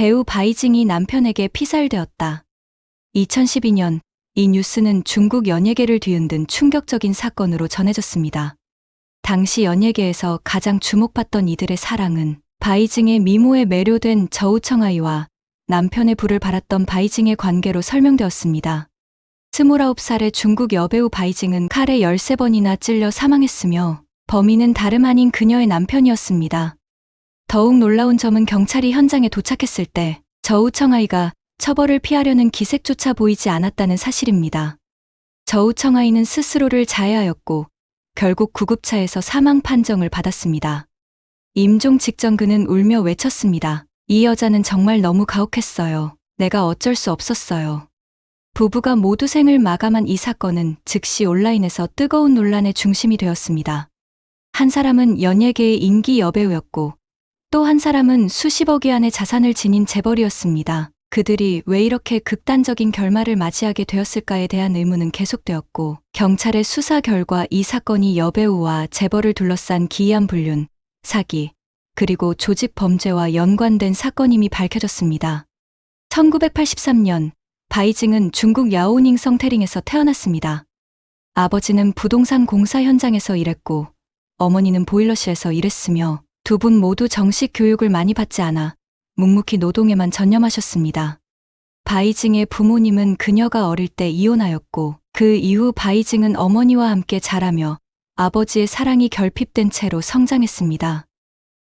배우 바이징이 남편에게 피살되었다. 2012년 이 뉴스는 중국 연예계를 뒤흔든 충격적인 사건으로 전해졌습니다. 당시 연예계에서 가장 주목받던 이들의 사랑은 바이징의 미모에 매료된 저우청아이와 남편의 부를 바랐던 바이징의 관계로 설명되었습니다. 29살의 중국 여배우 바이징은 칼에 13번이나 찔려 사망했으며 범인은 다름 아닌 그녀의 남편이었습니다. 더욱 놀라운 점은 경찰이 현장에 도착했을 때 저우청아이가 처벌을 피하려는 기색조차 보이지 않았다는 사실입니다. 저우청아이는 스스로를 자해하였고 결국 구급차에서 사망 판정을 받았습니다. 임종 직전 그는 울며 외쳤습니다. 이 여자는 정말 너무 가혹했어요. 내가 어쩔 수 없었어요. 부부가 모두 생을 마감한 이 사건은 즉시 온라인에서 뜨거운 논란의 중심이 되었습니다. 한 사람은 연예계의 인기 여배우였고 또 한 사람은 수십억 위안의 자산을 지닌 재벌이었습니다. 그들이 왜 이렇게 극단적인 결말을 맞이하게 되었을까에 대한 의문은 계속되었고 경찰의 수사 결과 이 사건이 여배우와 재벌을 둘러싼 기이한 불륜, 사기, 그리고 조직 범죄와 연관된 사건임이 밝혀졌습니다. 1983년 바이징은 중국 야오닝 성태링에서 태어났습니다. 아버지는 부동산 공사 현장에서 일했고 어머니는 보일러실에서 일했으며 두 분 모두 정식 교육을 많이 받지 않아 묵묵히 노동에만 전념하셨습니다. 바이징의 부모님은 그녀가 어릴 때 이혼하였고 그 이후 바이징은 어머니와 함께 자라며 아버지의 사랑이 결핍된 채로 성장했습니다.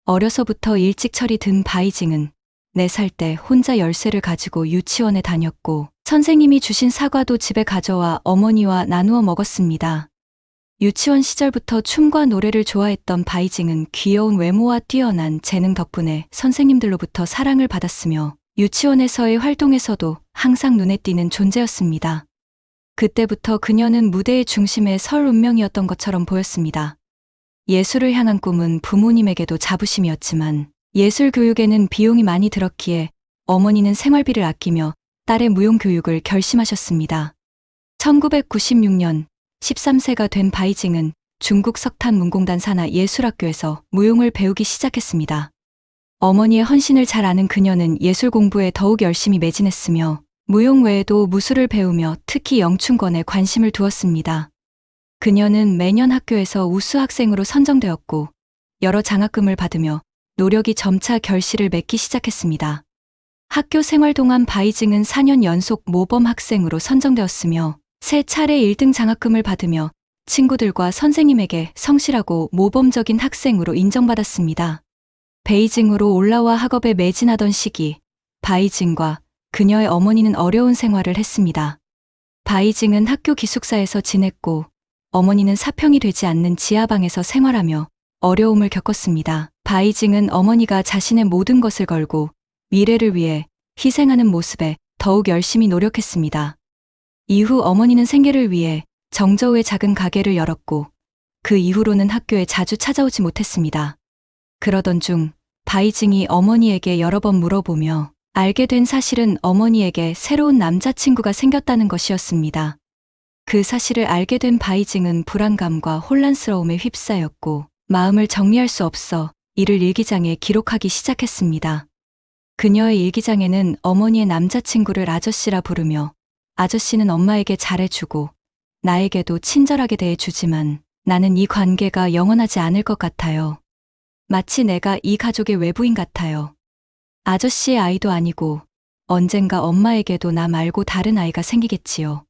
어려서부터 일찍 철이 든 바이징은 4살 때 혼자 열쇠를 가지고 유치원에 다녔고 선생님이 주신 사과도 집에 가져와 어머니와 나누어 먹었습니다. 유치원 시절부터 춤과 노래를 좋아했던 바이징은 귀여운 외모와 뛰어난 재능 덕분에 선생님들로부터 사랑을 받았으며 유치원에서의 활동에서도 항상 눈에 띄는 존재였습니다. 그때부터 그녀는 무대의 중심에 설 운명이었던 것처럼 보였습니다. 예술을 향한 꿈은 부모님에게도 자부심이었지만 예술 교육에는 비용이 많이 들었기에 어머니는 생활비를 아끼며 딸의 무용 교육을 결심하셨습니다. 1996년 13세가 된 바이징은 중국 석탄문공단 산하 예술학교에서 무용을 배우기 시작했습니다. 어머니의 헌신을 잘 아는 그녀는 예술 공부에 더욱 열심히 매진했으며 무용 외에도 무술을 배우며 특히 영춘권에 관심을 두었습니다. 그녀는 매년 학교에서 우수 학생으로 선정되었고 여러 장학금을 받으며 노력이 점차 결실을 맺기 시작했습니다. 학교 생활 동안 바이징은 4년 연속 모범 학생으로 선정되었으며 3차례 1등 장학금을 받으며 친구들과 선생님에게 성실하고 모범적인 학생으로 인정받았습니다. 베이징으로 올라와 학업에 매진하던 시기, 바이징과 그녀의 어머니는 어려운 생활을 했습니다. 바이징은 학교 기숙사에서 지냈고 어머니는 사평이 되지 않는 지하방에서 생활하며 어려움을 겪었습니다. 바이징은 어머니가 자신의 모든 것을 걸고 미래를 위해 희생하는 모습에 더욱 열심히 노력했습니다. 이후 어머니는 생계를 위해 정저우의 작은 가게를 열었고 그 이후로는 학교에 자주 찾아오지 못했습니다. 그러던 중 바이징이 어머니에게 여러 번 물어보며 알게 된 사실은 어머니에게 새로운 남자친구가 생겼다는 것이었습니다. 그 사실을 알게 된 바이징은 불안감과 혼란스러움에 휩싸였고 마음을 정리할 수 없어 이를 일기장에 기록하기 시작했습니다. 그녀의 일기장에는 어머니의 남자친구를 아저씨라 부르며 아저씨는 엄마에게 잘해주고 나에게도 친절하게 대해주지만 나는 이 관계가 영원하지 않을 것 같아요. 마치 내가 이 가족의 외부인 같아요. 아저씨의 아이도 아니고 언젠가 엄마에게도 나 말고 다른 아이가 생기겠지요.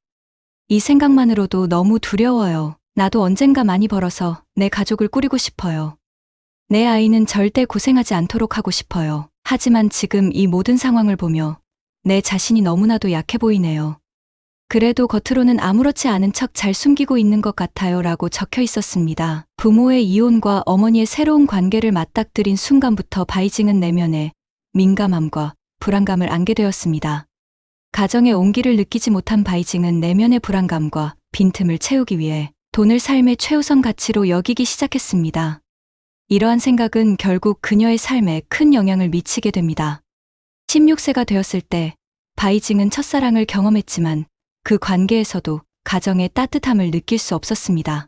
이 생각만으로도 너무 두려워요. 나도 언젠가 많이 벌어서 내 가족을 꾸리고 싶어요. 내 아이는 절대 고생하지 않도록 하고 싶어요. 하지만 지금 이 모든 상황을 보며 내 자신이 너무나도 약해 보이네요. 그래도 겉으로는 아무렇지 않은 척 잘 숨기고 있는 것 같아요 라고 적혀 있었습니다. 부모의 이혼과 어머니의 새로운 관계를 맞닥뜨린 순간부터 바이징은 내면에 민감함과 불안감을 안게 되었습니다. 가정의 온기를 느끼지 못한 바이징은 내면의 불안감과 빈틈을 채우기 위해 돈을 삶의 최우선 가치로 여기기 시작했습니다. 이러한 생각은 결국 그녀의 삶에 큰 영향을 미치게 됩니다. 16세가 되었을 때 바이징은 첫사랑을 경험했지만 그 관계에서도 가정의 따뜻함을 느낄 수 없었습니다.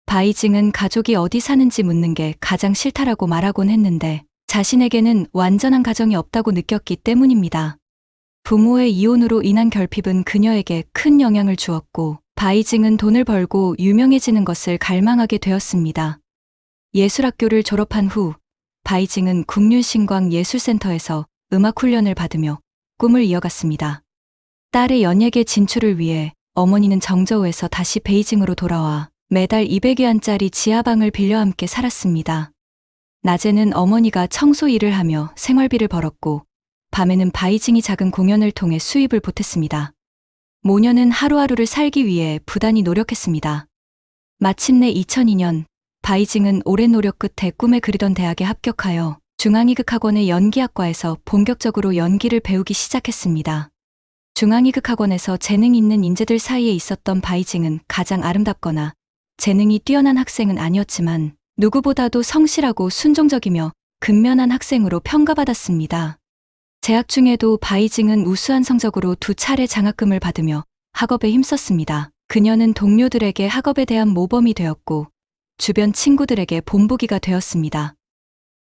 바이징은 가족이 어디 사는지 묻는 게 가장 싫다라고 말하곤 했는데 자신에게는 완전한 가정이 없다고 느꼈기 때문입니다. 부모의 이혼으로 인한 결핍은 그녀에게 큰 영향을 주었고, 바이징은 돈을 벌고 유명해지는 것을 갈망하게 되었습니다. 예술학교를 졸업한 후 바이징은 국률신광예술센터에서 음악 훈련을 받으며 꿈을 이어갔습니다. 딸의 연예계 진출을 위해 어머니는 정저우에서 다시 베이징으로 돌아와 매달 200위안짜리 지하방을 빌려 함께 살았습니다. 낮에는 어머니가 청소 일을 하며 생활비를 벌었고, 밤에는 바이징이 작은 공연을 통해 수입을 보탰습니다. 모녀는 하루하루를 살기 위해 부단히 노력했습니다. 마침내 2002년 바이징은 오랜 노력 끝에 꿈에 그리던 대학에 합격하여 중앙이극학원의 연기학과에서 본격적으로 연기를 배우기 시작했습니다. 중앙이극학원에서 재능 있는 인재들 사이에 있었던 바이징은 가장 아름답거나 재능이 뛰어난 학생은 아니었지만 누구보다도 성실하고 순종적이며 근면한 학생으로 평가받았습니다. 재학 중에도 바이징은 우수한 성적으로 2차례 장학금을 받으며 학업에 힘썼습니다. 그녀는 동료들에게 학업에 대한 모범이 되었고 주변 친구들에게 본보기가 되었습니다.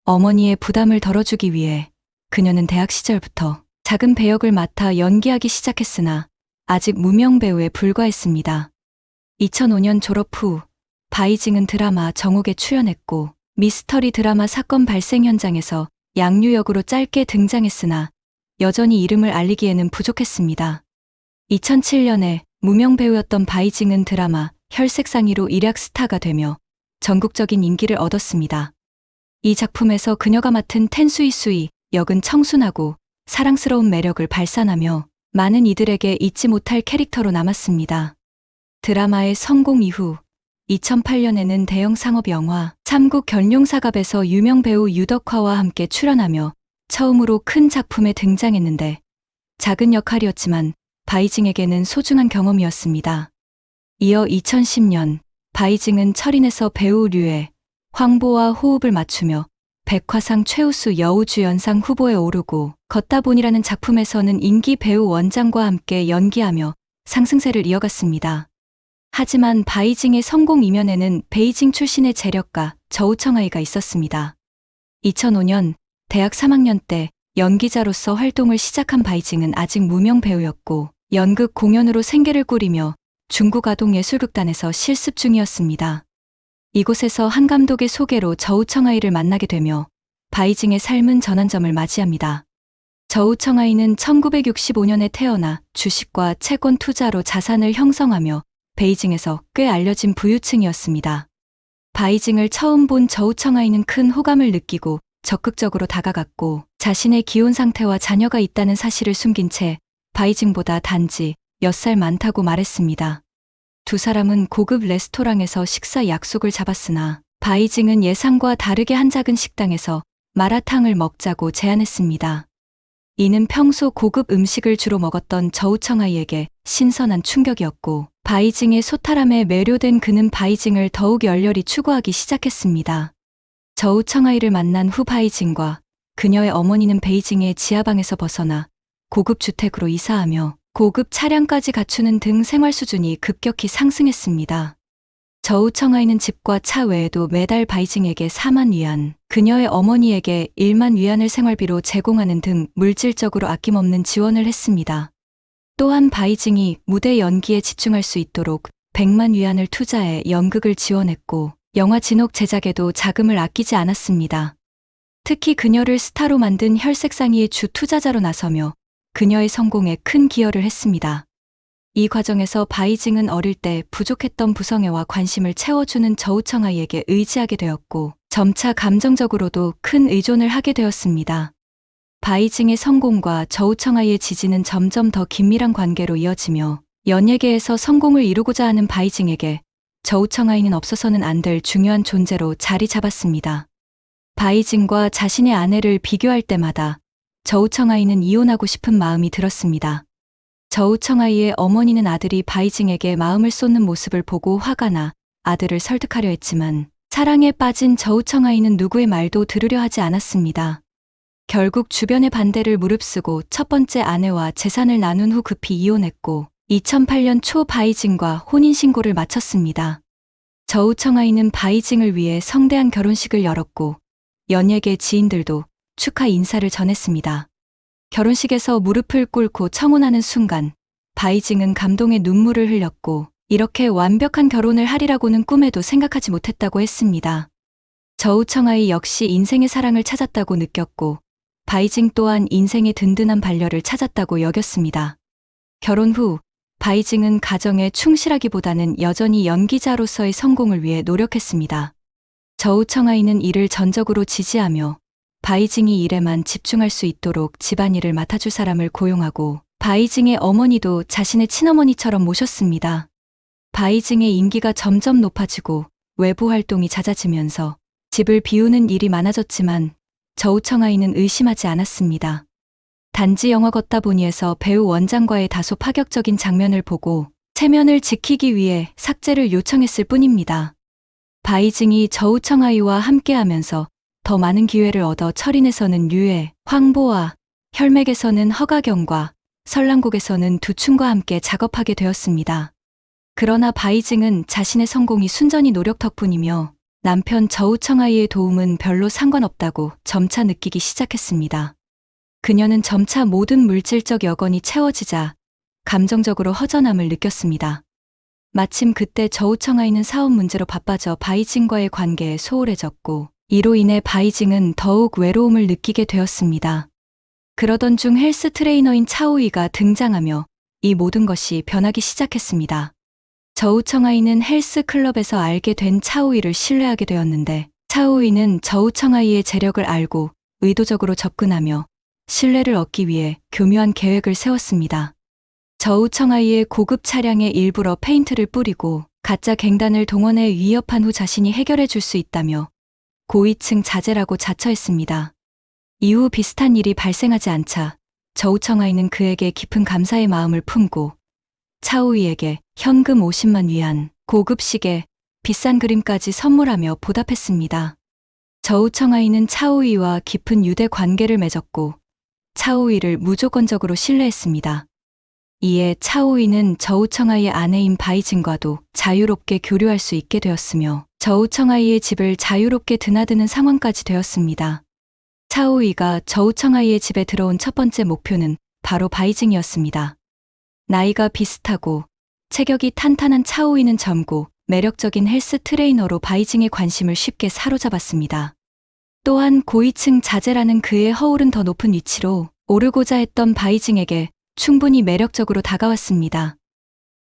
어머니의 부담을 덜어주기 위해 그녀는 대학 시절부터 작은 배역을 맡아 연기하기 시작했으나 아직 무명 배우에 불과했습니다. 2005년 졸업 후 바이징은 드라마 정옥에 출연했고 미스터리 드라마 사건 발생 현장에서 양류 역으로 짧게 등장했으나 여전히 이름을 알리기에는 부족했습니다. 2007년에 무명 배우였던 바이징은 드라마 혈색상의로 일약 스타가 되며 전국적인 인기를 얻었습니다. 이 작품에서 그녀가 맡은 텐수이수이 역은 청순하고 사랑스러운 매력을 발산하며 많은 이들에게 잊지 못할 캐릭터로 남았습니다. 드라마의 성공 이후 2008년에는 대형 상업 영화 삼국 견룡사갑에서 유명 배우 유덕화와 함께 출연하며 처음으로 큰 작품에 등장했는데 작은 역할이었지만 바이징에게는 소중한 경험이었습니다. 이어 2010년 바이징은 철인에서 배우 류의 황보와 호흡을 맞추며 백화상 최우수 여우주연상 후보에 오르고 걷다본이라는 작품에서는 인기 배우 원장과 함께 연기하며 상승세를 이어갔습니다. 하지만 바이징의 성공 이면에는 베이징 출신의 재력가 저우청아이가 있었습니다. 2005년 대학 3학년 때 연기자로서 활동을 시작한 바이징은 아직 무명 배우였고 연극 공연으로 생계를 꾸리며 중국 아동예술극단에서 실습 중이었습니다. 이곳에서 한 감독의 소개로 저우청아이를 만나게 되며 바이징의 삶은 전환점을 맞이합니다. 저우청아이는 1965년에 태어나 주식과 채권 투자로 자산을 형성하며 베이징에서 꽤 알려진 부유층이었습니다. 바이징을 처음 본 저우청아이는 큰 호감을 느끼고 적극적으로 다가갔고 자신의 기혼 상태와 자녀가 있다는 사실을 숨긴 채 바이징보다 단지 몇 살 많다고 말했습니다. 두 사람은 고급 레스토랑에서 식사 약속을 잡았으나 바이징은 예상과 다르게 한 작은 식당에서 마라탕을 먹자고 제안했습니다. 이는 평소 고급 음식을 주로 먹었던 저우청아이에게 신선한 충격이었고 바이징의 소탈함에 매료된 그는 바이징을 더욱 열렬히 추구하기 시작했습니다. 저우청아이를 만난 후 바이징과 그녀의 어머니는 베이징의 지하방에서 벗어나 고급 주택으로 이사하며 고급 차량까지 갖추는 등 생활 수준이 급격히 상승했습니다. 저우청아이는 집과 차 외에도 매달 바이징에게 4만 위안, 그녀의 어머니에게 1만 위안을 생활비로 제공하는 등 물질적으로 아낌없는 지원을 했습니다. 또한 바이징이 무대 연기에 집중할 수 있도록 100만 위안을 투자해 연극을 지원했고 영화 진옥 제작에도 자금을 아끼지 않았습니다. 특히 그녀를 스타로 만든 혈색상의의 주 투자자로 나서며 그녀의 성공에 큰 기여를 했습니다. 이 과정에서 바이징은 어릴 때 부족했던 부성애와 관심을 채워주는 저우청아이에게 의지하게 되었고 점차 감정적으로도 큰 의존을 하게 되었습니다. 바이징의 성공과 저우청아이의 지지는 점점 더 긴밀한 관계로 이어지며 연예계에서 성공을 이루고자 하는 바이징에게 저우청아이는 없어서는 안 될 중요한 존재로 자리 잡았습니다. 바이징과 자신의 아내를 비교할 때마다 저우청아이는 이혼하고 싶은 마음이 들었습니다. 저우청아이의 어머니는 아들이 바이징에게 마음을 쏟는 모습을 보고 화가 나 아들을 설득하려 했지만 사랑에 빠진 저우청아이는 누구의 말도 들으려 하지 않았습니다. 결국 주변의 반대를 무릅쓰고 첫 번째 아내와 재산을 나눈 후 급히 이혼했고 2008년 초 바이징과 혼인신고를 마쳤습니다. 저우청아이는 바이징을 위해 성대한 결혼식을 열었고 연예계 지인들도 축하 인사를 전했습니다. 결혼식에서 무릎을 꿇고 청혼하는 순간 바이징은 감동의 눈물을 흘렸고 이렇게 완벽한 결혼을 하리라고는 꿈에도 생각하지 못했다고 했습니다. 저우청아이 역시 인생의 사랑을 찾았다고 느꼈고 바이징 또한 인생의 든든한 반려를 찾았다고 여겼습니다. 결혼 후 바이징은 가정에 충실하기보다는 여전히 연기자로서의 성공을 위해 노력했습니다. 저우청아이는 이를 전적으로 지지하며 바이징이 일에만 집중할 수 있도록 집안일을 맡아줄 사람을 고용하고 바이징의 어머니도 자신의 친어머니처럼 모셨습니다. 바이징의 인기가 점점 높아지고 외부 활동이 잦아지면서 집을 비우는 일이 많아졌지만 저우청아이는 의심하지 않았습니다. 단지 영화 걷다 보니에서 배우 원장과의 다소 파격적인 장면을 보고 체면을 지키기 위해 삭제를 요청했을 뿐입니다. 바이징이 저우청아이와 함께하면서 더 많은 기회를 얻어 철인에서는 류에, 황보아, 혈맥에서는 허가경과 설랑국에서는 두춘과 함께 작업하게 되었습니다. 그러나 바이징은 자신의 성공이 순전히 노력 덕분이며 남편 저우청아이의 도움은 별로 상관없다고 점차 느끼기 시작했습니다. 그녀는 점차 모든 물질적 여건이 채워지자 감정적으로 허전함을 느꼈습니다. 마침 그때 저우청아이는 사업 문제로 바빠져 바이징과의 관계에 소홀해졌고 이로 인해 바이징은 더욱 외로움을 느끼게 되었습니다. 그러던 중 헬스 트레이너인 차오이가 등장하며 이 모든 것이 변하기 시작했습니다. 저우청아이는 헬스 클럽에서 알게 된 차오이를 신뢰하게 되었는데 차오이는 저우청아이의 재력을 알고 의도적으로 접근하며 신뢰를 얻기 위해 교묘한 계획을 세웠습니다. 저우청아이의 고급 차량에 일부러 페인트를 뿌리고 가짜 갱단을 동원해 위협한 후 자신이 해결해 줄 수 있다며 고위층 자제라고 자처했습니다. 이후 비슷한 일이 발생하지 않자 저우청아이는 그에게 깊은 감사의 마음을 품고 차오이에게 현금 50만 위안, 고급 시계, 비싼 그림까지 선물하며 보답했습니다. 저우청아이는 차오이와 깊은 유대 관계를 맺었고 차오이를 무조건적으로 신뢰했습니다. 이에 차오이는 저우청아이의 아내인 바이징과도 자유롭게 교류할 수 있게 되었으며 저우청아이의 집을 자유롭게 드나드는 상황까지 되었습니다. 차오이가 저우청아이의 집에 들어온 첫 번째 목표는 바로 바이징이었습니다. 나이가 비슷하고 체격이 탄탄한 차오이는 젊고 매력적인 헬스 트레이너로 바이징의 관심을 쉽게 사로잡았습니다. 또한 고위층 자제라는 그의 허울은 더 높은 위치로 오르고자 했던 바이징에게 충분히 매력적으로 다가왔습니다.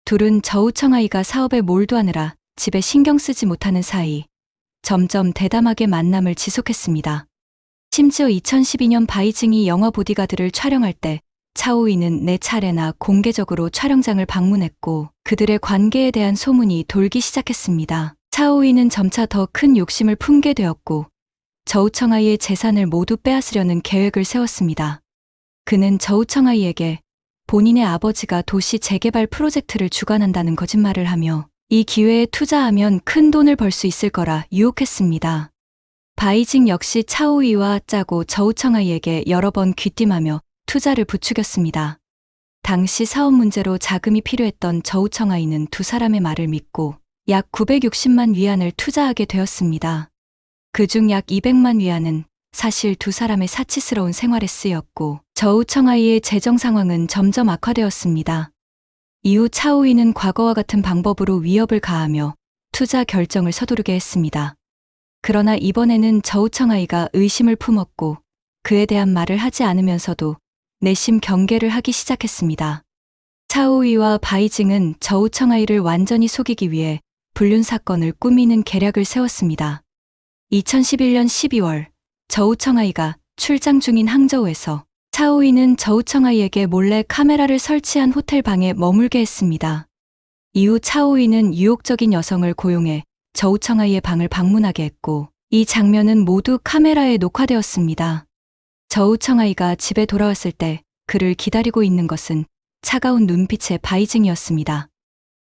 둘은 저우청아이가 사업에 몰두하느라 집에 신경 쓰지 못하는 사이 점점 대담하게 만남을 지속했습니다. 심지어 2012년 바이징이 영화 보디가드를 촬영할 때 차오이는 4차례나 공개적으로 촬영장을 방문했고 그들의 관계에 대한 소문이 돌기 시작했습니다. 차오이는 점차 더 큰 욕심을 품게 되었고 저우청아이의 재산을 모두 빼앗으려는 계획을 세웠습니다. 그는 저우청아이에게 본인의 아버지가 도시 재개발 프로젝트를 주관한다는 거짓말을 하며 이 기회에 투자하면 큰 돈을 벌 수 있을 거라 유혹했습니다. 바이징 역시 차오이와 짜고 저우청아이에게 여러 번 귀띔하며 투자를 부추겼습니다. 당시 사업 문제로 자금이 필요했던 저우청아이는 두 사람의 말을 믿고 약 960만 위안을 투자하게 되었습니다. 그중 약 200만 위안은 사실 두 사람의 사치스러운 생활에 쓰였고 저우청아이의 재정 상황은 점점 악화되었습니다. 이후 차오이는 과거와 같은 방법으로 위협을 가하며 투자 결정을 서두르게 했습니다. 그러나 이번에는 저우청아이가 의심을 품었고 그에 대한 말을 하지 않으면서도 내심 경계를 하기 시작했습니다. 차오이와 바이징은 저우청아이를 완전히 속이기 위해 불륜 사건을 꾸미는 계략을 세웠습니다. 2011년 12월 저우청아이가 출장 중인 항저우에서 차오이는 저우청아이에게 몰래 카메라를 설치한 호텔 방에 머물게 했습니다. 이후 차오이는 유혹적인 여성을 고용해 저우청아이의 방을 방문하게 했고 이 장면은 모두 카메라에 녹화되었습니다. 저우청아이가 집에 돌아왔을 때 그를 기다리고 있는 것은 차가운 눈빛의 바이징이었습니다.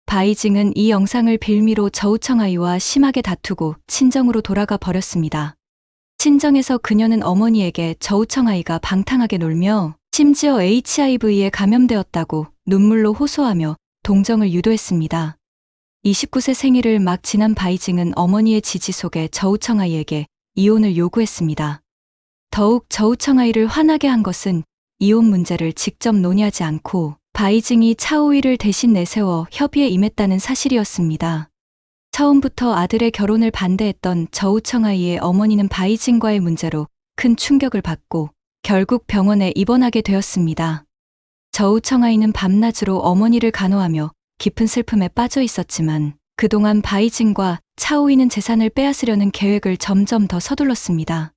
바이징은 이 영상을 빌미로 저우청아이와 심하게 다투고 친정으로 돌아가 버렸습니다. 친정에서 그녀는 어머니에게 저우청아이가 방탕하게 놀며 심지어 HIV에 감염되었다고 눈물로 호소하며 동정을 유도했습니다. 29세 생일을 막 지난 바이징은 어머니의 지지 속에 저우청아이에게 이혼을 요구했습니다. 더욱 저우청아이를 화나게 한 것은 이혼 문제를 직접 논의하지 않고 바이징이 차오이를 대신 내세워 협의에 임했다는 사실이었습니다. 처음부터 아들의 결혼을 반대했던 저우청아이의 어머니는 바이징과의 문제로 큰 충격을 받고 결국 병원에 입원하게 되었습니다. 저우청아이는 밤낮으로 어머니를 간호하며 깊은 슬픔에 빠져 있었지만 그동안 바이징과 차오이는 재산을 빼앗으려는 계획을 점점 더 서둘렀습니다.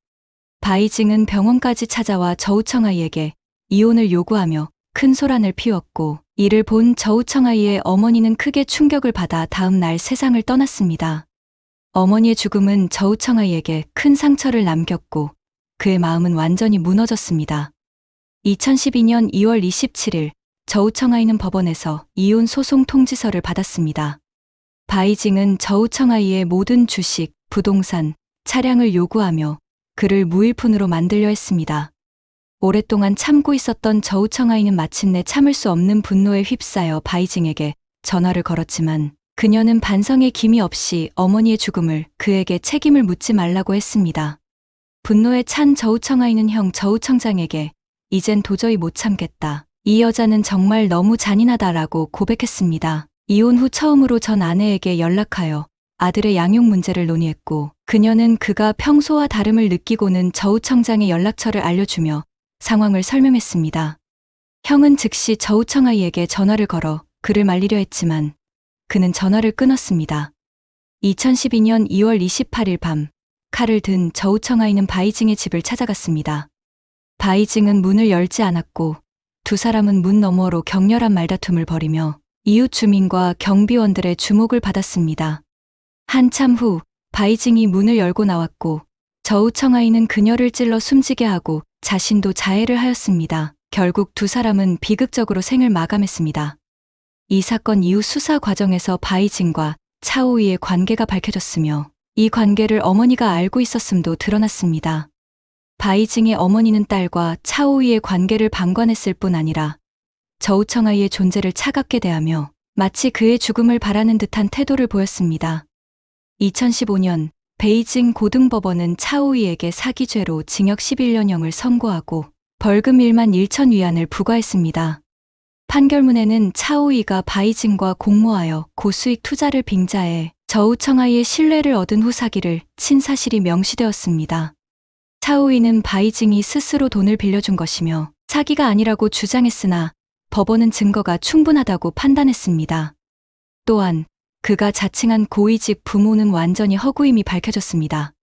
바이징은 병원까지 찾아와 저우청아이에게 이혼을 요구하며 큰 소란을 피웠고 이를 본 저우청아이의 어머니는 크게 충격을 받아 다음 날 세상을 떠났습니다. 어머니의 죽음은 저우청아이에게 큰 상처를 남겼고 그의 마음은 완전히 무너졌습니다. 2012년 2월 27일 저우청아이는 법원에서 이혼 소송 통지서를 받았습니다. 바이징은 저우청아이의 모든 주식, 부동산, 차량을 요구하며 그를 무일푼으로 만들려 했습니다. 오랫동안 참고 있었던 저우청아이는 마침내 참을 수 없는 분노에 휩싸여 바이징에게 전화를 걸었지만 그녀는 반성의 기미 없이 어머니의 죽음을 그에게 책임을 묻지 말라고 했습니다. 분노에 찬 저우청아이는 형 저우청장에게 이젠 도저히 못 참겠다. 이 여자는 정말 너무 잔인하다라고 고백했습니다. 이혼 후 처음으로 전 아내에게 연락하여 아들의 양육 문제를 논의했고 그녀는 그가 평소와 다름을 느끼고는 저우청장의 연락처를 알려주며 상황을 설명했습니다. 형은 즉시 저우청아이에게 전화를 걸어 그를 말리려 했지만 그는 전화를 끊었습니다. 2012년 2월 28일 밤 칼을 든 저우청아이는 바이징의 집을 찾아갔습니다. 바이징은 문을 열지 않았고 두 사람은 문 너머로 격렬한 말다툼을 벌이며 이웃 주민과 경비원들의 주목을 받았습니다. 한참 후 바이징이 문을 열고 나왔고 저우청아이는 그녀를 찔러 숨지게 하고 자신도 자해를 하였습니다. 결국 두 사람은 비극적으로 생을 마감했습니다. 이 사건 이후 수사 과정에서 바이징과 차오이의 관계가 밝혀졌으며 이 관계를 어머니가 알고 있었음도 드러났습니다. 바이징의 어머니는 딸과 차오이의 관계를 방관했을 뿐 아니라 저우청아이의 존재를 차갑게 대하며 마치 그의 죽음을 바라는 듯한 태도를 보였습니다. 2015년 베이징 고등법원은 차오이에게 사기죄로 징역 11년형을 선고하고 벌금 1만 1천 위안을 부과했습니다. 판결문에는 차오이가 바이징과 공모하여 고수익 투자를 빙자해 저우청아이의 신뢰를 얻은 후 사기를 친 사실이 명시되었습니다. 차오이는 바이징이 스스로 돈을 빌려준 것이며 사기가 아니라고 주장했으나 법원은 증거가 충분하다고 판단했습니다. 또한 그가 자칭한 고위직 부모는 완전히 허구임이 밝혀졌습니다.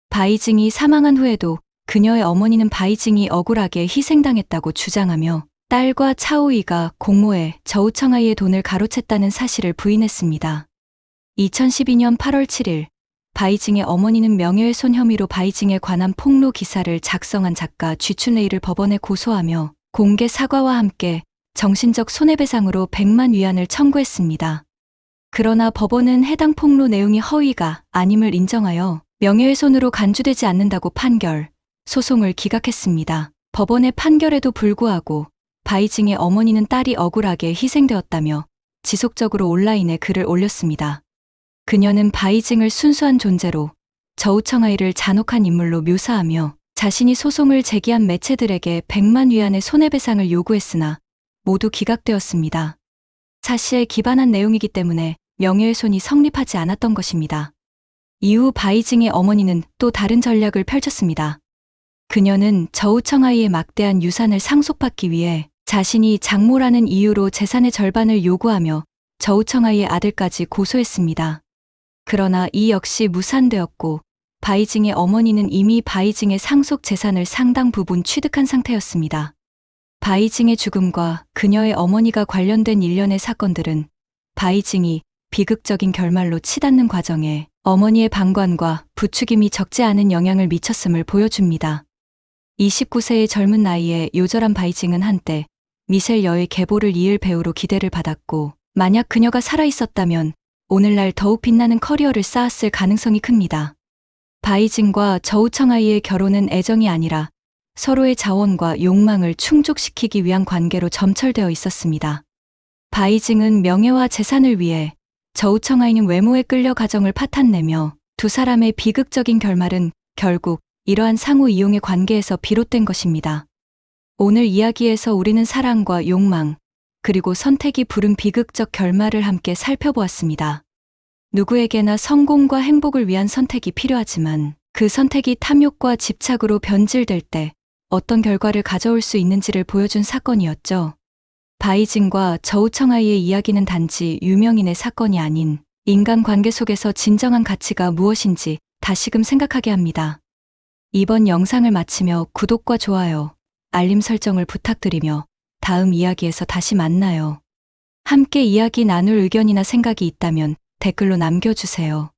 바이징이 사망한 후에도 그녀의 어머니는 바이징이 억울하게 희생당했다고 주장하며 딸과 차오이가 공모해 저우청아이의 돈을 가로챘다는 사실을 부인했습니다. 2012년 8월 7일 바이징의 어머니는 명예훼손 혐의로 바이징에 관한 폭로 기사를 작성한 작가 쥐춘레이를 법원에 고소하며 공개 사과와 함께 정신적 손해배상으로 100만 위안을 청구했습니다. 그러나 법원은 해당 폭로 내용이 허위가 아님을 인정하여 명예훼손으로 간주되지 않는다고 판결, 소송을 기각했습니다. 법원의 판결에도 불구하고 바이징의 어머니는 딸이 억울하게 희생되었다며 지속적으로 온라인에 글을 올렸습니다. 그녀는 바이징을 순수한 존재로 저우청아이를 잔혹한 인물로 묘사하며 자신이 소송을 제기한 매체들에게 100만 위안의 손해배상을 요구했으나 모두 기각되었습니다. 사실에 기반한 내용이기 때문에 명예훼손이 성립하지 않았던 것입니다. 이후 바이징의 어머니는 또 다른 전략을 펼쳤습니다. 그녀는 저우청아이의 막대한 유산을 상속받기 위해 자신이 장모라는 이유로 재산의 절반을 요구하며 저우청아이의 아들까지 고소했습니다. 그러나 이 역시 무산되었고 바이징의 어머니는 이미 바이징의 상속 재산을 상당 부분 취득한 상태였습니다. 바이징의 죽음과 그녀의 어머니가 관련된 일련의 사건들은 바이징이 비극적인 결말로 치닫는 과정에 어머니의 방관과 부추김이 적지 않은 영향을 미쳤음을 보여줍니다. 29세의 젊은 나이에 요절한 바이징은 한때 미셸 여의 계보를 이을 배우로 기대를 받았고 만약 그녀가 살아있었다면 오늘날 더욱 빛나는 커리어를 쌓았을 가능성이 큽니다. 바이징과 저우청아이의 결혼은 애정이 아니라 서로의 자원과 욕망을 충족시키기 위한 관계로 점철되어 있었습니다. 바이징은 명예와 재산을 위해 저우청아이는 외모에 끌려 가정을 파탄내며 두 사람의 비극적인 결말은 결국 이러한 상호 이용의 관계에서 비롯된 것입니다. 오늘 이야기에서 우리는 사랑과 욕망, 그리고 선택이 부른 비극적 결말을 함께 살펴보았습니다. 누구에게나 성공과 행복을 위한 선택이 필요하지만 그 선택이 탐욕과 집착으로 변질될 때 어떤 결과를 가져올 수 있는지를 보여준 사건이었죠. 바이징과 저우청아이의 이야기는 단지 유명인의 사건이 아닌 인간관계 속에서 진정한 가치가 무엇인지 다시금 생각하게 합니다. 이번 영상을 마치며 구독과 좋아요, 알림 설정을 부탁드리며 다음 이야기에서 다시 만나요. 함께 이야기 나눌 의견이나 생각이 있다면 댓글로 남겨주세요.